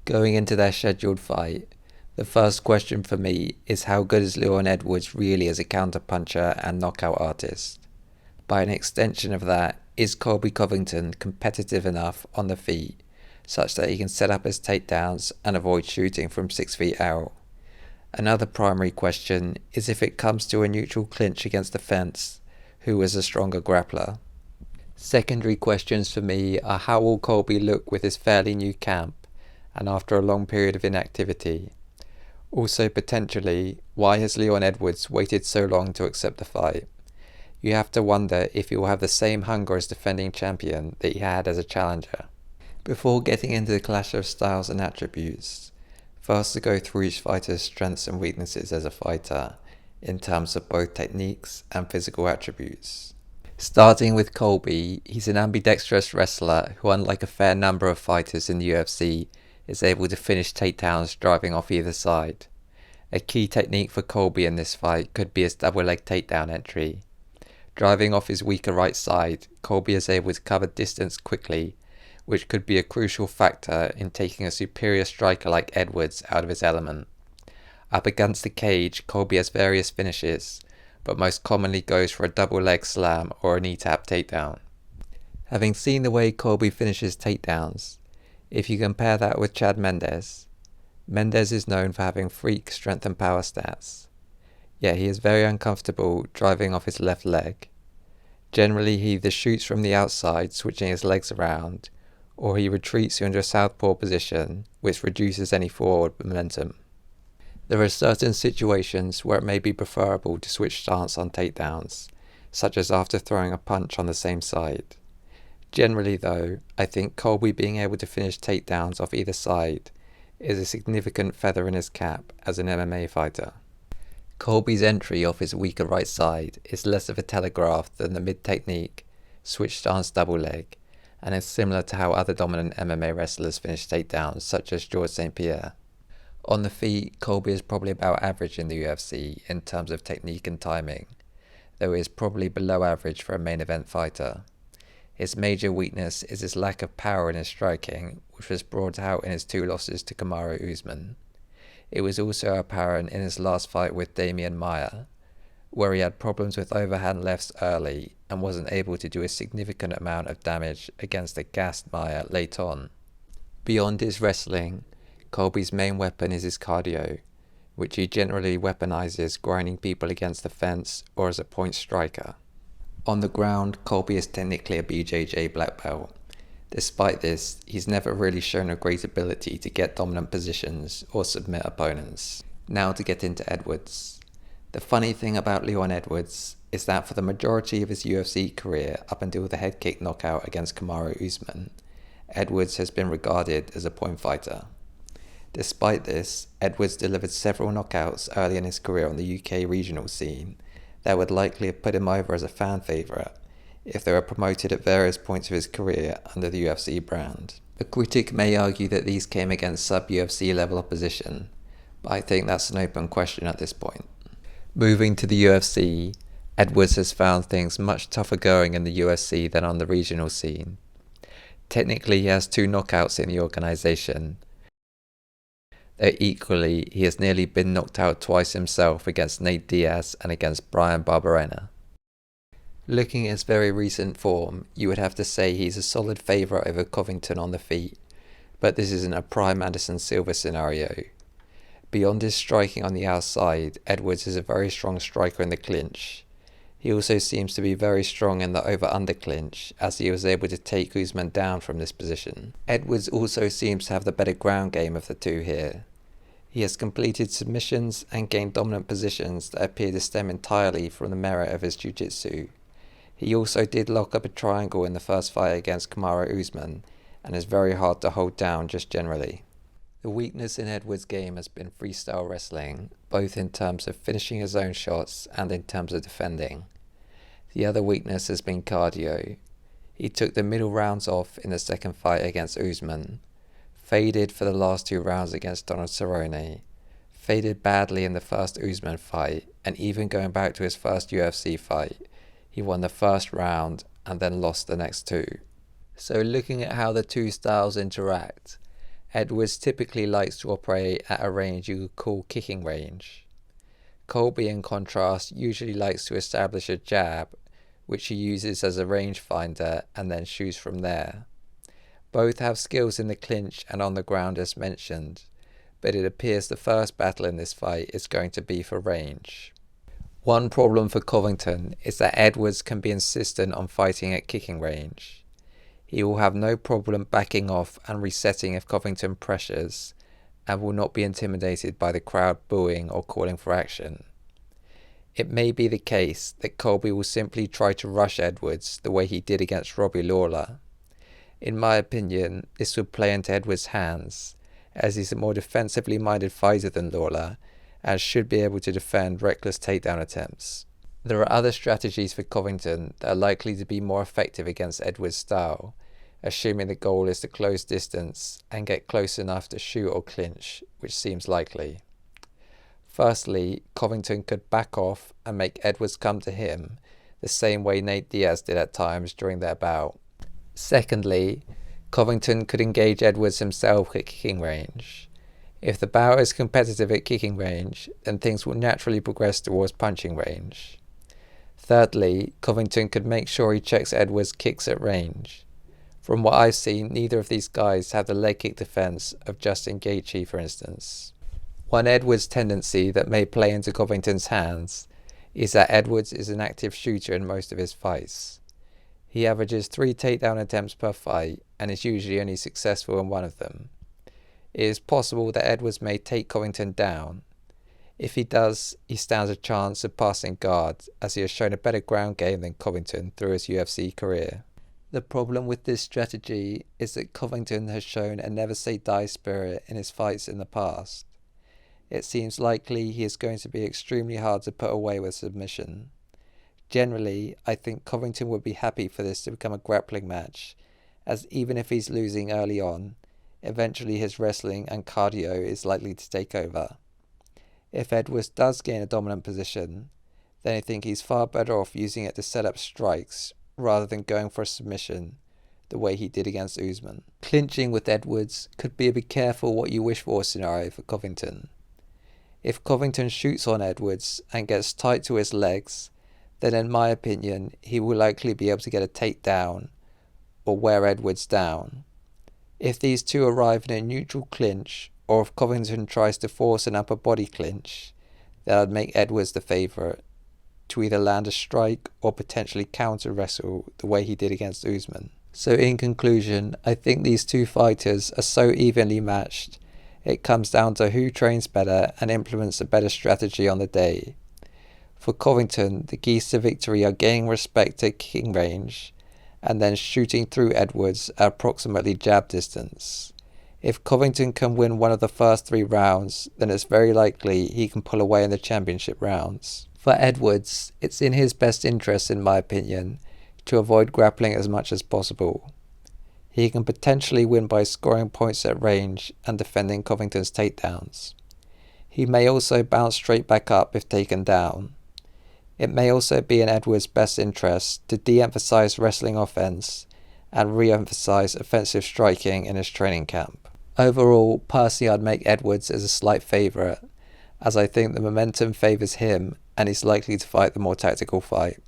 Going into their scheduled fight, the first question for me is how good is Leon Edwards really as a counterpuncher and knockout artist? By an extension of that, is Colby Covington competitive enough on the feet such that he can set up his takedowns and avoid shooting from 6 feet out? Another primary question is if it comes to a neutral clinch against the fence, who is a stronger grappler? Secondary questions for me are how will Colby look with his fairly new camp and after a long period of inactivity? Also potentially, why has Leon Edwards waited so long to accept the fight? You have to wonder if he will have the same hunger as defending champion that he had as a challenger. Before getting into the clash of styles and attributes, first to go through each fighter's strengths and weaknesses as a fighter, in terms of both techniques and physical attributes. Starting with Colby, he's an ambidextrous wrestler who, unlike a fair number of fighters in the UFC, is able to finish takedowns driving off either side. A key technique for Colby in this fight could be his double leg takedown entry. Driving off his weaker right side, Colby is able to cover distance quickly, which could be a crucial factor in taking a superior striker like Edwards out of his element. Up against the cage, Colby has various finishes, but most commonly goes for a double leg slam or a knee tap takedown. Having seen the way Colby finishes takedowns, if you compare that with Chad Mendes is known for having freak strength and power stats, yet he is very uncomfortable driving off his left leg. Generally he either shoots from the outside, switching his legs around, or he retreats into a southpaw position, which reduces any forward momentum. There are certain situations where it may be preferable to switch stance on takedowns, such as after throwing a punch on the same side. Generally though, I think Colby being able to finish takedowns off either side is a significant feather in his cap as an MMA fighter. Colby's entry off his weaker right side is less of a telegraph than the mid-technique, switch stance double leg, and is similar to how other dominant MMA wrestlers finish takedowns such as George St. Pierre. On the feet, Colby is probably about average in the UFC in terms of technique and timing, though he is probably below average for a main event fighter. His major weakness is his lack of power in his striking, which was brought out in his 2 losses to Kamaru Usman. It was also apparent in his last fight with Damian Maia, where he had problems with overhand lefts early and wasn't able to do a significant amount of damage against a gassed Maia late on. Beyond his wrestling, Colby's main weapon is his cardio, which he generally weaponizes grinding people against the fence or as a point striker. On the ground, Colby is technically a BJJ black belt. Despite this, he's never really shown a great ability to get dominant positions or submit opponents. Now to get into Edwards. The funny thing about Leon Edwards is that for the majority of his UFC career up until the head kick knockout against Kamaru Usman, Edwards has been regarded as a point fighter. Despite this, Edwards delivered several knockouts early in his career on the UK regional scene that would likely have put him over as a fan favourite if they were promoted at various points of his career under the UFC brand. A critic may argue that these came against sub-UFC level opposition, but I think that's an open question at this point. Moving to the UFC, Edwards has found things much tougher going in the UFC than on the regional scene. Technically he has 2 knockouts in the organisation, though equally he has nearly been knocked out twice himself against Nate Diaz and against Brian Barberena. Looking at his very recent form, you would have to say he's a solid favourite over Covington on the feet, but this isn't a prime Anderson Silva scenario. Beyond his striking on the outside, Edwards is a very strong striker in the clinch. He also seems to be very strong in the over-under clinch, as he was able to take Usman down from this position. Edwards also seems to have the better ground game of the 2 here. He has completed submissions and gained dominant positions that appear to stem entirely from the merit of his jiu-jitsu. He also did lock up a triangle in the first fight against Kamaru Usman, and is very hard to hold down just generally. The weakness in Edwards' game has been freestyle wrestling, both in terms of finishing his own shots and in terms of defending. The other weakness has been cardio. He took the middle rounds off in the second fight against Usman, faded for the last 2 rounds against Donald Cerrone, faded badly in the first Usman fight, and even going back to his first UFC fight, he won the first round and then lost the next 2. So looking at how the 2 styles interact, Edwards typically likes to operate at a range you could call kicking range. Colby, in contrast, usually likes to establish a jab, which he uses as a rangefinder and then shoots from there. Both have skills in the clinch and on the ground as mentioned, but it appears the first battle in this fight is going to be for range. One problem for Covington is that Edwards can be insistent on fighting at kicking range. He will have no problem backing off and resetting if Covington pressures, and will not be intimidated by the crowd booing or calling for action. It may be the case that Colby will simply try to rush Edwards the way he did against Robbie Lawler. In my opinion, this would play into Edwards' hands, as he's a more defensively minded fighter than Lawler, and should be able to defend reckless takedown attempts. There are other strategies for Covington that are likely to be more effective against Edwards' style, assuming the goal is to close distance and get close enough to shoot or clinch, which seems likely. Firstly, Covington could back off and make Edwards come to him, the same way Nate Diaz did at times during their bout. Secondly, Covington could engage Edwards himself at kicking range. If the bout is competitive at kicking range, then things will naturally progress towards punching range. Thirdly, Covington could make sure he checks Edwards' kicks at range. From what I've seen, neither of these guys have the leg kick defense of Justin Gaethje, for instance. One Edwards tendency that may play into Covington's hands is that Edwards is an active shooter in most of his fights. He averages 3 takedown attempts per fight and is usually only successful in one of them. It is possible that Edwards may take Covington down. If he does, he stands a chance of passing guard, as he has shown a better ground game than Covington through his UFC career. The problem with this strategy is that Covington has shown a never-say-die spirit in his fights in the past. It seems likely he is going to be extremely hard to put away with submission. Generally, I think Covington would be happy for this to become a grappling match, as even if he's losing early on, eventually his wrestling and cardio is likely to take over. If Edwards does gain a dominant position, then I think he's far better off using it to set up strikes rather than going for a submission the way he did against Usman. Clinching with Edwards could be a be careful what you wish for scenario for Covington. If Covington shoots on Edwards and gets tight to his legs, then in my opinion he will likely be able to get a takedown or wear Edwards down. If these two arrive in a neutral clinch, or if Covington tries to force an upper body clinch, then I'd make Edwards the favourite to either land a strike or potentially counter wrestle the way he did against Usman. So in conclusion, I think these two fighters are so evenly matched, it comes down to who trains better and implements a better strategy on the day. For Covington, the keys to victory are gaining respect at kicking range, and then shooting through Edwards at approximately jab distance. If Covington can win one of the first 3 rounds, then it's very likely he can pull away in the championship rounds. For Edwards, it's in his best interest, in my opinion, to avoid grappling as much as possible. He can potentially win by scoring points at range and defending Covington's takedowns. He may also bounce straight back up if taken down. It may also be in Edwards' best interest to de-emphasize wrestling offense and re-emphasize offensive striking in his training camp. Overall, personally I'd make Edwards as a slight favourite, as I think the momentum favours him and he's likely to fight the more tactical fight.